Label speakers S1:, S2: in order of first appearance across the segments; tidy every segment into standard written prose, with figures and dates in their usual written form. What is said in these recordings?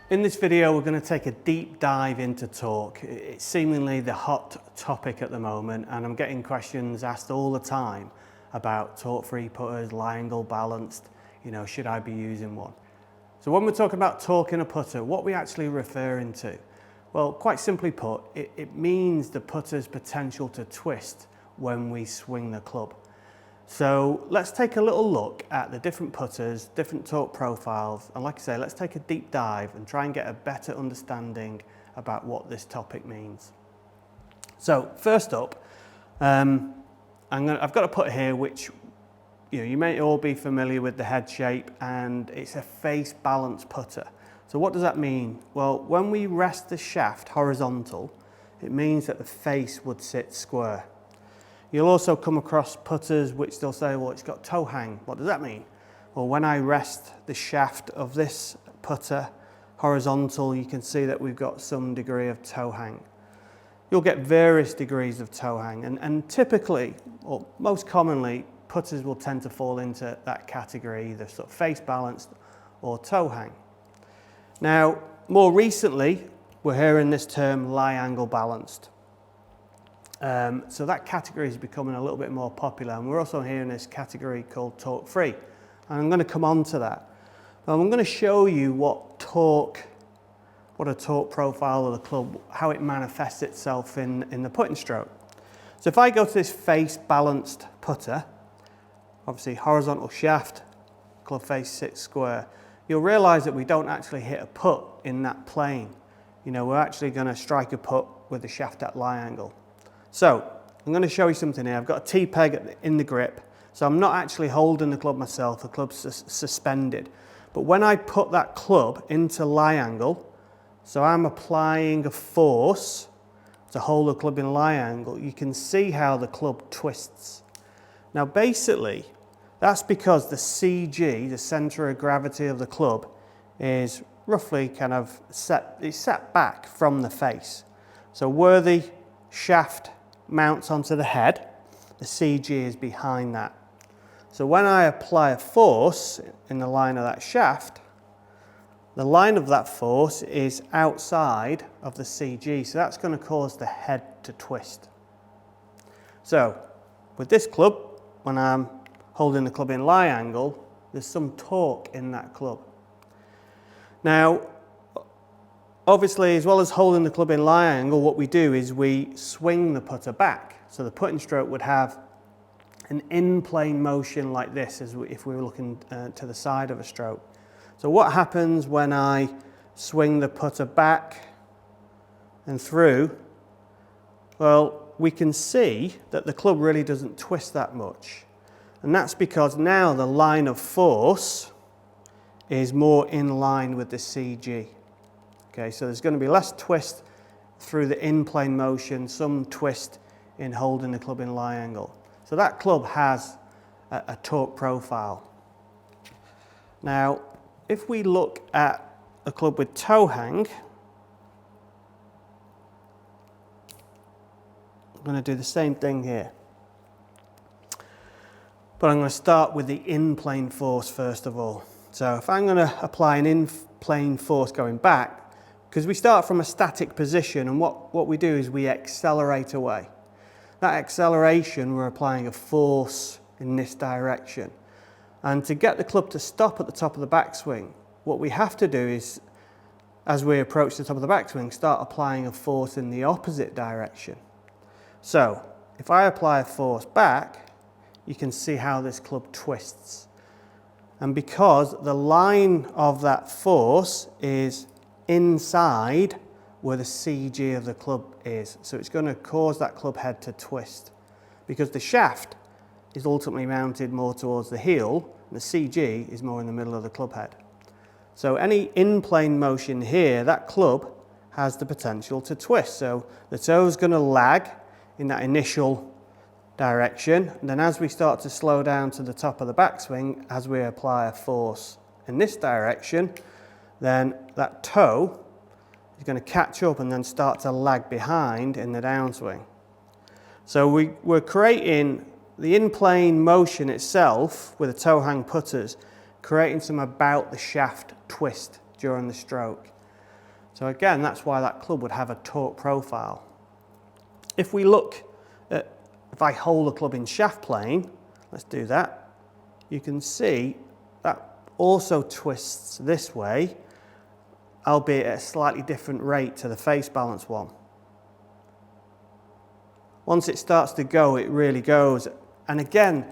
S1: In this video, we're going to take a deep dive into torque. It's seemingly the hot topic at the moment, and I'm getting questions asked all the time about torque-free putters, lie angle balanced, should I be using one? So when we're talking about torque in a putter, what are we actually referring to? Well, quite simply put, it means the putter's potential to twist when we swing the club. So let's take a little look at the different putters, different torque profiles, and like I say, let's take a deep dive and try and get a better understanding about what this topic means. So first up, I've got a putter here which you may all be familiar with the head shape, and it's a face balanced putter. So what does that mean? Well, when we rest the shaft horizontal, it means that the face would sit square. You'll also come across putters which they'll say, well, it's got toe hang. What does that mean? Well, when I rest the shaft of this putter horizontal, you can see that we've got some degree of toe hang. You'll get various degrees of toe hang, and typically, or most commonly, putters will tend to fall into that category, either sort of face balanced or toe hang. Now, more recently, we're hearing this term lie angle balanced. So that category is becoming a little bit more popular, and we're also hearing this category called torque free, and I'm going to come on to that. But I'm going to show you what a torque profile of the club, how it manifests itself in the putting stroke. So if I go to this face balanced putter, obviously horizontal shaft, club face sits square, you'll realise that we don't actually hit a putt in that plane. We're actually going to strike a putt with the shaft at lie angle. So I'm going to show you something here. I've got a T-peg in the grip, so I'm not actually holding the club myself, the club's suspended. But when I put that club into lie angle, so I'm applying a force to hold the club in lie angle, you can see how the club twists. Now basically, that's because the CG, the centre of gravity of the club, is roughly set back from the face. So where the shaft mounts onto the head, the CG is behind that. So when I apply a force in the line of that shaft, the line of that force is outside of the CG, so that's going to cause the head to twist. So with this club, when I'm holding the club in lie angle, there's some torque in that club. Now, obviously, as well as holding the club in lie angle, what we do is we swing the putter back. So the putting stroke would have an in-plane motion like this, if we were looking to the side of a stroke. So what happens when I swing the putter back and through? Well, we can see that the club really doesn't twist that much. And that's because now the line of force is more in line with the CG. Okay, so there's going to be less twist through the in-plane motion, some twist in holding the club in lie angle. So that club has a torque profile. Now, if we look at a club with toe hang, I'm going to do the same thing here. But I'm going to start with the in-plane force first of all. So if I'm going to apply an in-plane force going back, because we start from a static position, and what we do is we accelerate away. That acceleration, we're applying a force in this direction. And to get the club to stop at the top of the backswing, what we have to do is, as we approach the top of the backswing, start applying a force in the opposite direction. So if I apply a force back, you can see how this club twists. And because the line of that force is inside where the CG of the club is, so it's going to cause that club head to twist, because the shaft is ultimately mounted more towards the heel and the CG is more in the middle of the club head. So any in-plane motion here, that club has the potential to twist. So the toe is going to lag in that initial direction, and then as we start to slow down to the top of the backswing, as we apply a force in this direction, then that toe is going to catch up and then start to lag behind in the downswing. So we're creating the in-plane motion itself with the toe hang putters, creating some about the shaft twist during the stroke. So again, that's why that club would have a torque profile. If we look at, if I hold the club in shaft plane, let's do that, you can see that also twists this way, albeit at a slightly different rate to the face balance one. Once it starts to go, it really goes. And again,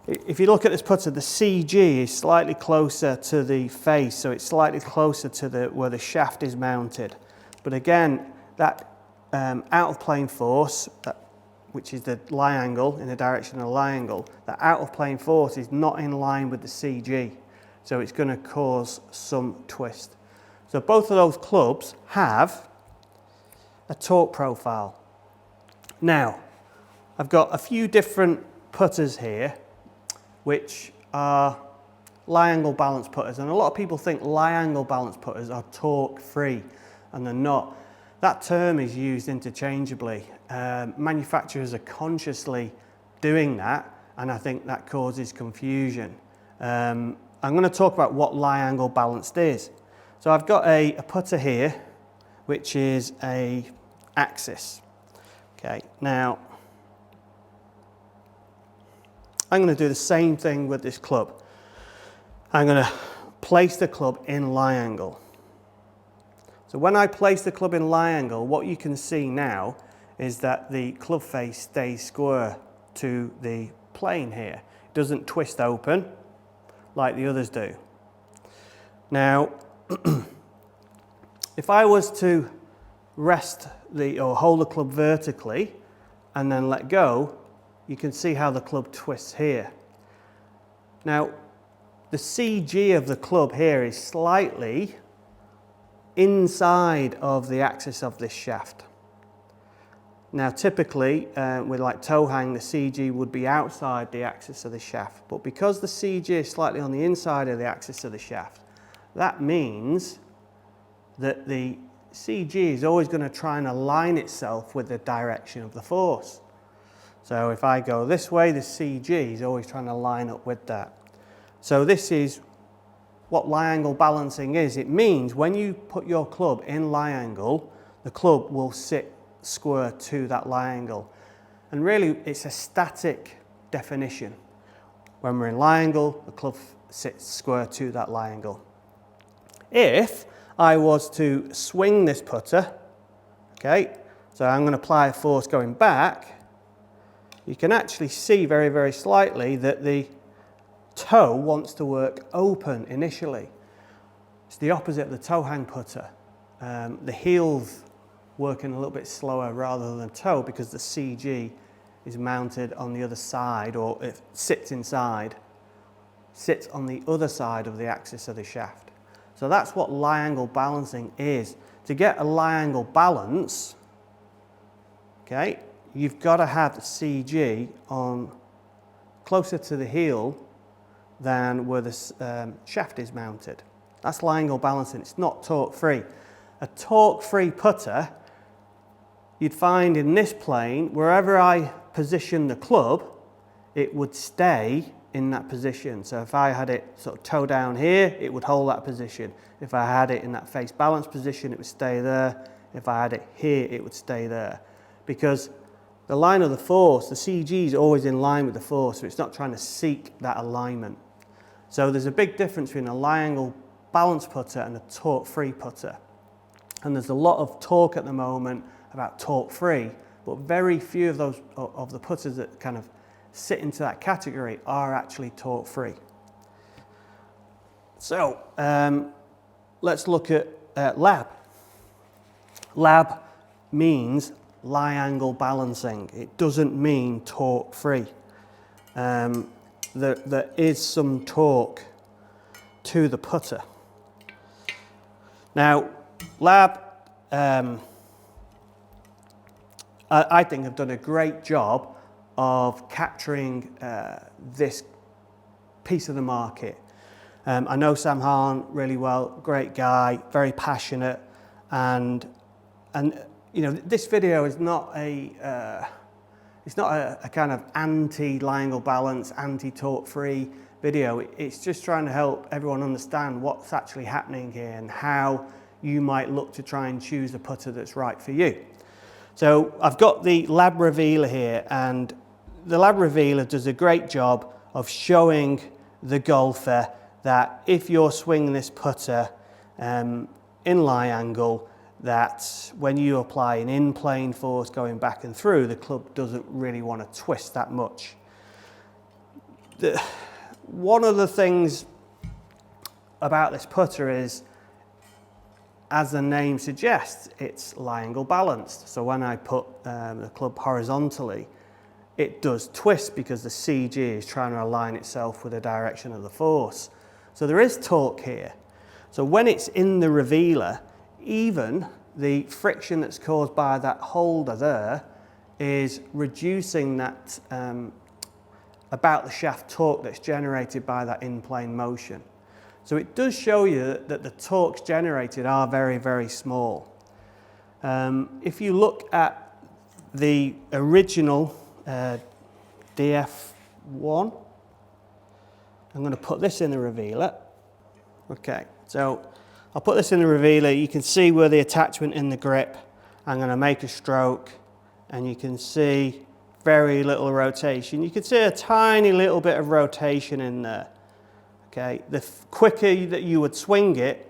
S1: if you look at this putter, the CG is slightly closer to the face, so it's slightly closer to where the shaft is mounted. But again, that out of plane force, which is the lie angle, in the direction of the lie angle, that out of plane force is not in line with the CG. So it's going to cause some twist. So both of those clubs have a torque profile. Now, I've got a few different putters here, which are lie angle balance putters. And a lot of people think lie angle balance putters are torque free, and they're not. That term is used interchangeably. Manufacturers are consciously doing that, and I think that causes confusion. I'm going to talk about what lie angle balanced is. So I've got a putter here, which is a axis. Okay, now I'm going to do the same thing with this club. I'm going to place the club in lie angle. So when I place the club in lie angle, what you can see now is that the club face stays square to the plane here. It doesn't twist open like the others do. Now, if I was to rest or hold the club vertically and then let go, you can see how the club twists here. Now, the CG of the club here is slightly inside of the axis of this shaft. Now, typically, with like toe hang, the CG would be outside the axis of the shaft. But because the CG is slightly on the inside of the axis of the shaft, that means that the CG is always going to try and align itself with the direction of the force. So if I go this way, the CG is always trying to line up with that. So this is what lie angle balancing is. It means when you put your club in lie angle, the club will sit square to that lie angle. And really, it's a static definition. When we're in lie angle, the club sits square to that lie angle. If I was to swing this putter, okay, so I'm going to apply a force going back, you can actually see very, very slightly that the toe wants to work open initially. It's the opposite of the toe hang putter. The heel's working a little bit slower rather than the toe because the CG is mounted on the other side, or it sits inside, sits on the other side of the axis of the shaft. So that's what lie angle balancing is. To get a lie angle balance, okay, you've got to have the CG on closer to the heel than where the shaft is mounted. That's lie angle balancing. It's not torque free. A torque free putter, you'd find in this plane, wherever I position the club, it would stay in that position. So if I had it sort of toe down here, it would hold that position. If I had it in that face balance position, it would stay there. If I had it here, it would stay there. Because the line of the force, the CG is always in line with the force, so it's not trying to seek that alignment. So there's a big difference between a lie angle balance putter and a torque free putter. And there's a lot of talk at the moment about torque free, but very few of those of the putters that kind of sit into that category are actually torque free. So let's look at lab. Lab means lie angle balancing. It doesn't mean torque free. There is some torque to the putter. Now, Lab, I think have done a great job of capturing this piece of the market. I know Sam Hahn really well, great guy, very passionate, and you know, this video is not a it's not a kind of anti-lie angle balance, anti-torque free video. It's just trying to help everyone understand what's actually happening here and how you might look to try and choose a putter that's right for you. So I've got the Lab Revealer here, and the Lab Revealer does a great job of showing the golfer that if you're swinging this putter in lie angle, that when you apply an in-plane force going back and through, the club doesn't really want to twist that much. One of the things about this putter is, as the name suggests, it's lie angle balanced. So when I put the club horizontally, it does twist because the CG is trying to align itself with the direction of the force. So there is torque here. So when it's in the revealer, even the friction that's caused by that holder there is reducing that about the shaft torque that's generated by that in-plane motion. So it does show you that the torques generated are very, very small. If you look at the original DF1, I'm going to put this in the revealer. Okay, so I'll put this in the revealer. You can see where the attachment in the grip. I'm going to make a stroke, and you can see very little rotation. You can see a tiny little bit of rotation in there. Okay, the quicker that you would swing it,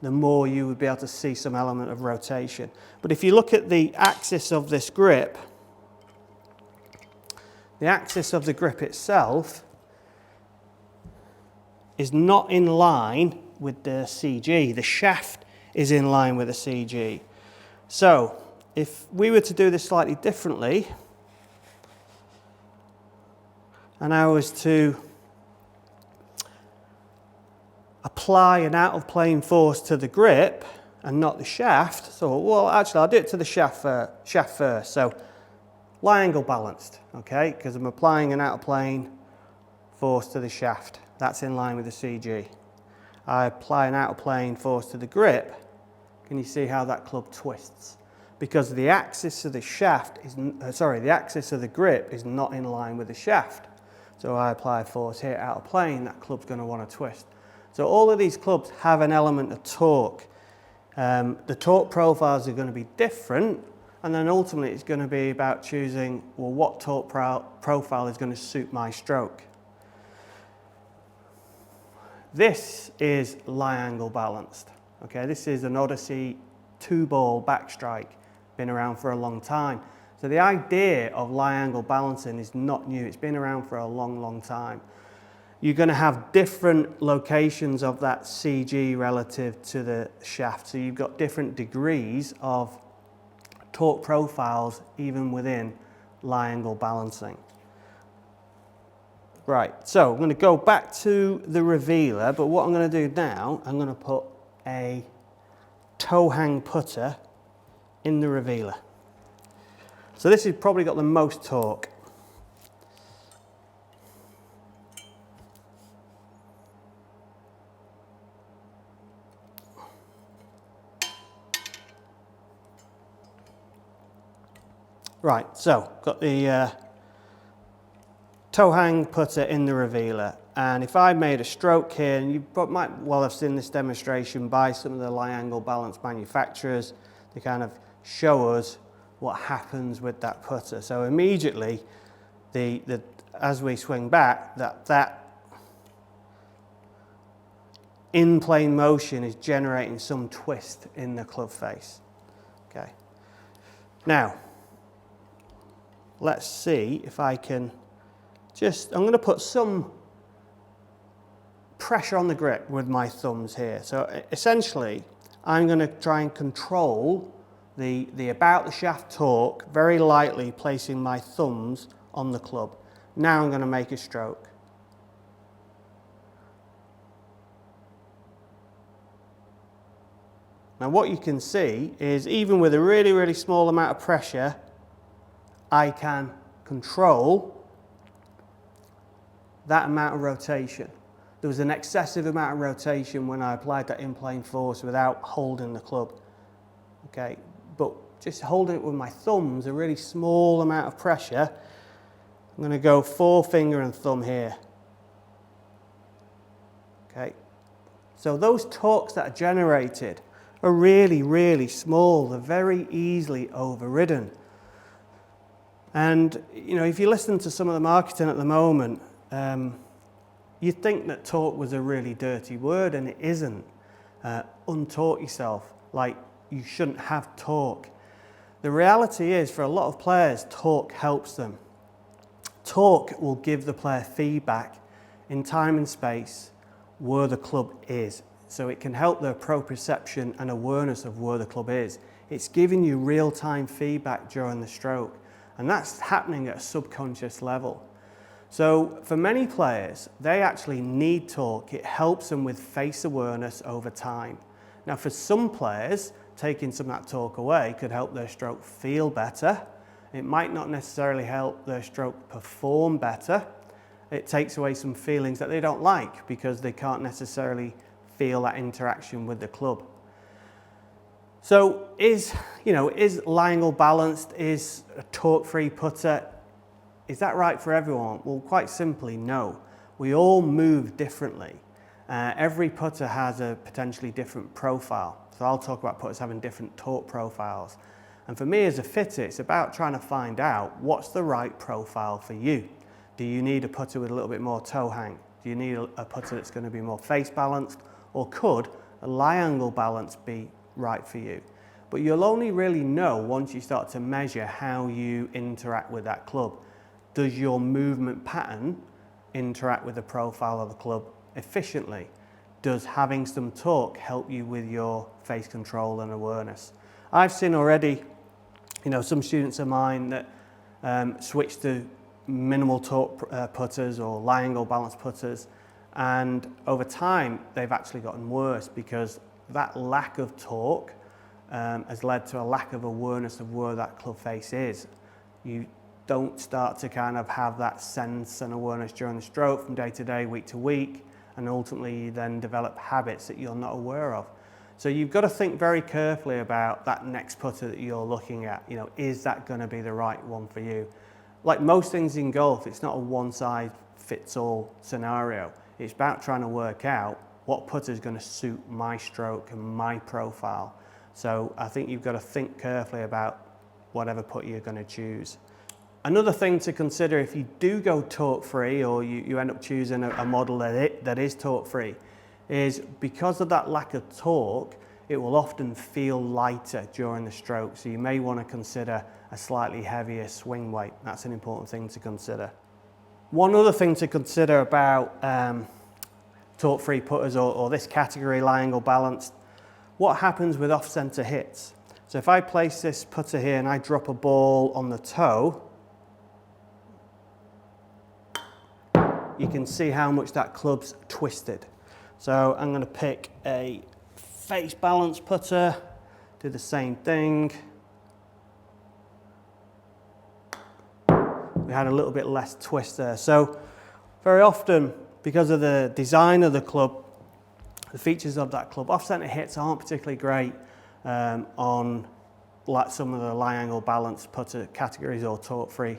S1: the more you would be able to see some element of rotation. But if you look at the axis of this grip, the axis of the grip itself is not in line with the CG. The shaft is in line with the CG. So if we were to do this slightly differently, and I was to apply an out of plane force to the grip and not the shaft, so well actually I'll do it to the shaft first. So lie angle balanced, okay, because I'm applying an out of plane force to the shaft. That's in line with the CG. I apply an out of plane force to the grip. Can you see how that club twists? Because the axis of the shaft is, the axis of the grip is not in line with the shaft. So I apply force here out of plane, that club's going to want to twist. So all of these clubs have an element of torque. The torque profiles are going to be different, and then ultimately it's going to be about choosing, well, what torque profile is going to suit my stroke. This is lie angle balanced. Okay, this is an Odyssey 2-ball backstrike, been around for a long time. So the idea of lie angle balancing is not new, it's been around for a long, long time. You're going to have different locations of that CG relative to the shaft. So you've got different degrees of torque profiles even within lie angle balancing. Right, so I'm going to go back to the revealer, but what I'm going to do now, I'm going to put a toe hang putter in the revealer. So this has probably got the most torque. Right, so got the toe hang putter in the revealer, and if I made a stroke here, and you might well have seen this demonstration by some of the lie angle balance manufacturers, they kind of show us what happens with that putter. So immediately, as we swing back, that in-plane motion is generating some twist in the club face. Okay. Now, let's see if I can I'm going to put some pressure on the grip with my thumbs here. So essentially, I'm going to try and control the about the shaft torque very lightly, placing my thumbs on the club. Now I'm going to make a stroke. Now what you can see is even with a really, really small amount of pressure, I can control that amount of rotation. There was an excessive amount of rotation when I applied that in-plane force without holding the club. Okay, but just holding it with my thumbs, a really small amount of pressure, I'm going to go forefinger and thumb here. Okay, So those torques that are generated are really, really small. They're very easily overridden. And you know, if you listen to some of the marketing at the moment, you'd think that torque was a really dirty word, and it isn't. Untorque yourself, like you shouldn't have torque. The reality is, for a lot of players, torque helps them. Torque will give the player feedback in time and space where the club is. So it can help their proprioception and awareness of where the club is. It's giving you real-time feedback during the stroke, and that's happening at a subconscious level. So for many players, they actually need torque. It helps them with face awareness over time. Now for some players, taking some of that torque away could help their stroke feel better. It might not necessarily help their stroke perform better. It takes away some feelings that they don't like because they can't necessarily feel that interaction with the club. So is lie angle balanced, is a torque-free putter, is that right for everyone? Well, quite simply, no. We all move differently. Every putter has a potentially different profile. So I'll talk about putters having different torque profiles. And for me as a fitter, it's about trying to find out what's the right profile for you. Do you need a putter with a little bit more toe hang? Do you need a putter that's going to be more face balanced? Or could a lie angle balance be right for you? But you'll only really know once you start to measure how you interact with that club. Does your movement pattern interact with the profile of the club efficiently? Does having some torque help you with your face control and awareness? I've seen already, some students of mine that switch to minimal torque putters or lie angle balance putters, and over time they've actually gotten worse because that lack of torque has led to a lack of awareness of where that club face is. You don't start to kind of have that sense and awareness during the stroke from day to day, week to week, and ultimately you then develop habits that you're not aware of. So you've got to think very carefully about that next putter that you're looking at. Is that going to be the right one for you? Like most things in golf, it's not a one-size-fits-all scenario. It's about trying to work out what putter is going to suit my stroke and my profile. So I think you've got to think carefully about whatever putter you're going to choose. Another thing to consider if you do go torque-free, or you end up choosing a model that is torque-free, is because of that lack of torque, it will often feel lighter during the stroke. So you may want to consider a slightly heavier swing weight. That's an important thing to consider. One other thing to consider about torque-free putters or this category, lie angle balanced, what happens with off-center hits? So if I place this putter here and I drop a ball on the toe, you can see how much that club's twisted. So I'm going to pick a face balance putter, do the same thing. We had a little bit less twist there. So very often, because of the design of the club, the features of that club, off-center hits aren't particularly great on like some of the lie angle balanced putter categories or torque-free,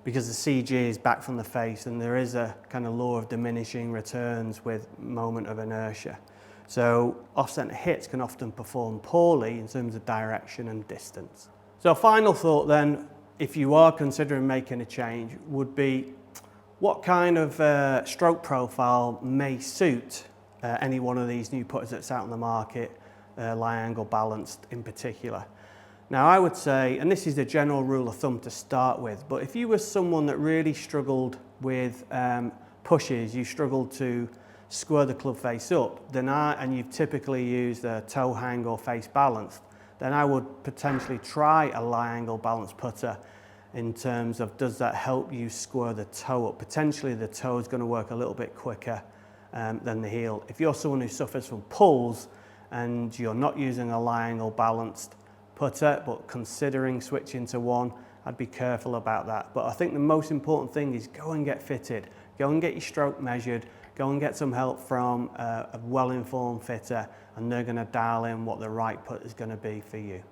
S1: because the CG is back from the face and there is a kind of law of diminishing returns with moment of inertia. So off-center hits can often perform poorly in terms of direction and distance. So a final thought then, if you are considering making a change, would be what kind of stroke profile may suit any one of these new putters that's out on the market, lie angle balanced in particular. Now I would say, and this is the general rule of thumb to start with, but if you were someone that really struggled with pushes, you struggled to square the club face up, and you've typically used a toe hang or face balanced, then I would potentially try a lie angle balanced putter in terms of, does that help you square the toe up? Potentially the toe is going to work a little bit quicker than the heel. If you're someone who suffers from pulls and you're not using a lie angle balanced putter, but considering switching to one, I'd be careful about that. But I think the most important thing is go and get fitted, go and get your stroke measured, go and get some help from a well-informed fitter, and they're going to dial in what the right putter is going to be for you.